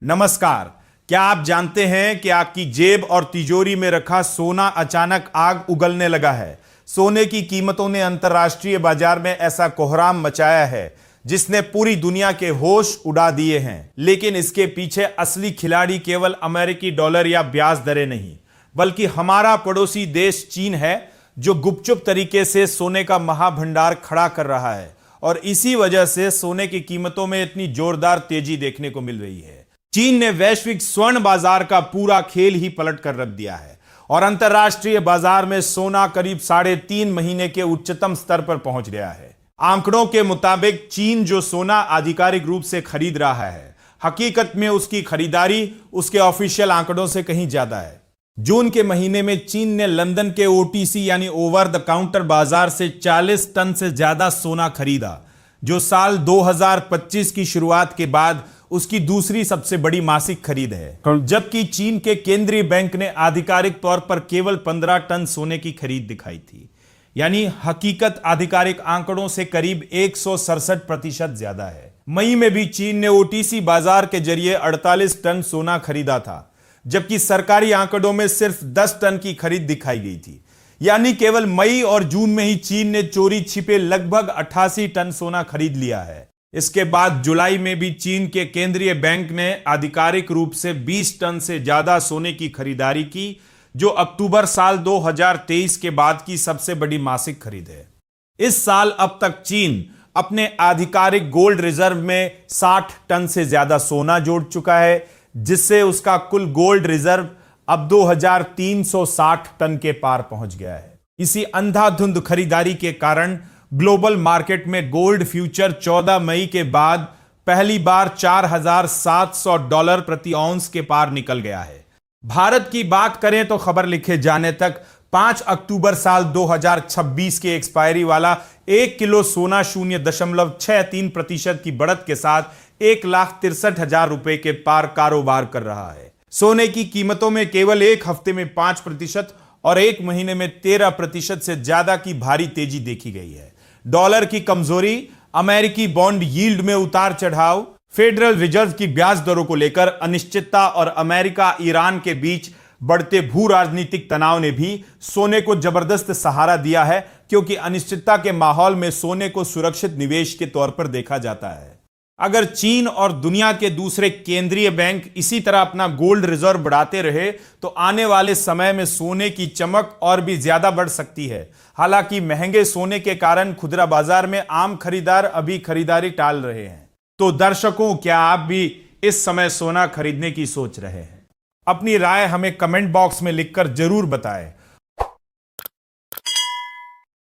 नमस्कार। क्या आप जानते हैं कि आपकी जेब और तिजोरी में रखा सोना अचानक आग उगलने लगा है। सोने की कीमतों ने अंतर्राष्ट्रीय बाजार में ऐसा कोहराम मचाया है जिसने पूरी दुनिया के होश उड़ा दिए हैं। लेकिन इसके पीछे असली खिलाड़ी केवल अमेरिकी डॉलर या ब्याज दरें नहीं, बल्कि हमारा पड़ोसी देश चीन है, जो गुपचुप तरीके से सोने का महाभंडार खड़ा कर रहा है। और इसी वजह से सोने की कीमतों में इतनी जोरदार तेजी देखने को मिल रही है। चीन ने वैश्विक स्वर्ण बाजार का पूरा खेल ही पलट कर रख दिया है और अंतर्राष्ट्रीय बाजार में सोना करीब 3.5 महीने के उच्चतम स्तर पर पहुंच गया है। आंकड़ों के मुताबिक चीन जो सोना आधिकारिक रूप से खरीद रहा है, हकीकत में उसकी खरीदारी उसके ऑफिशियल आंकड़ों से कहीं ज्यादा है। जून के महीने में चीन ने लंदन के ओटीसी यानी ओवर द काउंटर बाजार से 40 टन से ज्यादा सोना खरीदा, जो साल 2025 की शुरुआत के बाद उसकी दूसरी सबसे बड़ी मासिक खरीद है। जबकि चीन के केंद्रीय बैंक ने आधिकारिक तौर पर केवल 15 टन सोने की खरीद दिखाई थी, यानी हकीकत आधिकारिक आंकड़ों से करीब 167% ज्यादा है। मई में भी चीन ने ओटीसी बाजार के जरिए 48 टन सोना खरीदा था, जबकि सरकारी आंकड़ों में सिर्फ 10 टन की खरीद दिखाई गई थी। यानी केवल मई और जून में ही चीन ने चोरी छिपे लगभग 88 टन सोना खरीद लिया है। इसके बाद जुलाई में भी चीन के केंद्रीय बैंक ने आधिकारिक रूप से 20 टन से ज्यादा सोने की खरीदारी की, जो अक्टूबर साल 2023 के बाद की सबसे बड़ी मासिक खरीद है। इस साल अब तक चीन अपने आधिकारिक गोल्ड रिजर्व में 60 टन से ज्यादा सोना जोड़ चुका है, जिससे उसका कुल गोल्ड रिजर्व अब 2360 टन के पार पहुंच गया है। इसी अंधाधुंध खरीदारी के कारण ग्लोबल मार्केट में गोल्ड फ्यूचर 14 मई के बाद पहली बार $4700 प्रति औंस के पार निकल गया है। भारत की बात करें तो खबर लिखे जाने तक 5 अक्टूबर साल 2026 के एक्सपायरी वाला 1 किलो सोना 0.63% की बढ़त के साथ 1,63,000 रुपए के पार कारोबार कर रहा है। सोने की कीमतों में केवल एक हफ्ते में 5% और एक महीने में 13% से ज्यादा की भारी तेजी देखी गई है। डॉलर की कमजोरी, अमेरिकी बॉन्ड यील्ड में उतार चढ़ाव, फेडरल रिजर्व की ब्याज दरों को लेकर अनिश्चितता और अमेरिका ईरान के बीच बढ़ते भू राजनीतिक तनाव ने भी सोने को जबरदस्त सहारा दिया है, क्योंकि अनिश्चितता के माहौल में सोने को सुरक्षित निवेश के तौर पर देखा जाता है। अगर चीन और दुनिया के दूसरे केंद्रीय बैंक इसी तरह अपना गोल्ड रिजर्व बढ़ाते रहे तो आने वाले समय में सोने की चमक और भी ज्यादा बढ़ सकती है। हालांकि महंगे सोने के कारण खुदरा बाजार में आम खरीदार अभी खरीदारी टाल रहे हैं। तो दर्शकों, क्या आप भी इस समय सोना खरीदने की सोच रहे हैं? अपनी राय हमें कमेंट बॉक्स में लिखकर जरूर बताएं